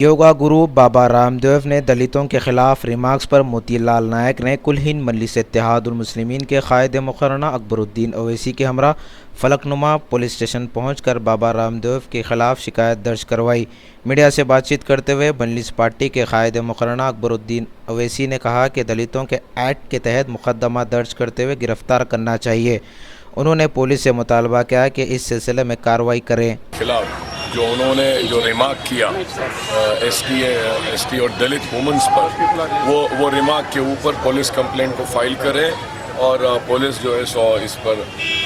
योगा गुरु बाबा रामदेव ने दलितों के खिलाफ रिमार्क्स पर मोतीलाल नायक ने कुल हिंद मजलिस इत्तेहादुल मुस्लिमीन के कायद मुकर्रना अकबरुद्दीन अवैसी के हमरा फलकनुमा पुलिस स्टेशन पहुंचकर बाबा रामदेव के खिलाफ शिकायत दर्ज करवाई। मीडिया से बातचीत करते हुए मजलिस पार्टी के कायद मुकर्रना अकबरुद्दीन अवैसी ने कहा कि दलितों के एक्ट के तहत मुकदमा दर्ज करते हुए गिरफ्तार करना चाहिए। उन्होंने पुलिस से मुतालबा किया कि इस सिलसिले में कार्रवाई करें। जो उन्होंने जो रिमार्क किया एसटी और दलित वुमेंस पर, वो रिमार्क के ऊपर पुलिस कंप्लेंट को फाइल करे और पुलिस जो है सो इस पर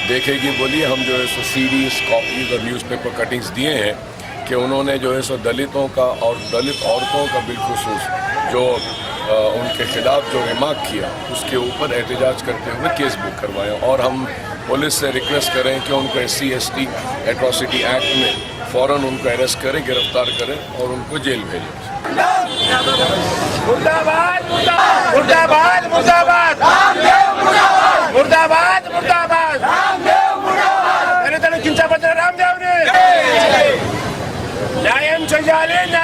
देखेगी। बोली हम जो है सो सीडीज, कॉपीज और न्यूज़पेपर कटिंग्स दिए हैं कि उन्होंने जो है सो दलितों का और दलित औरतों का बिलखुसूस जो उनके खिलाफ जो रिमार्क किया उसके ऊपर एहतजाज करते हुए केस बुक करवाया। और हम पुलिस से रिक्वेस्ट करें कि उनको SC/ST एट्रॉसिटी एक्ट में फ़ौरन उनको अरेस्ट करें, गिरफ्तार करें और उनको जेल भेजें। मुर्दाबाद मुर्दाबाद मुर्दाबाद मुर्दाबाद मुर्दाबाद रामदेव न्यायं చేయాలి।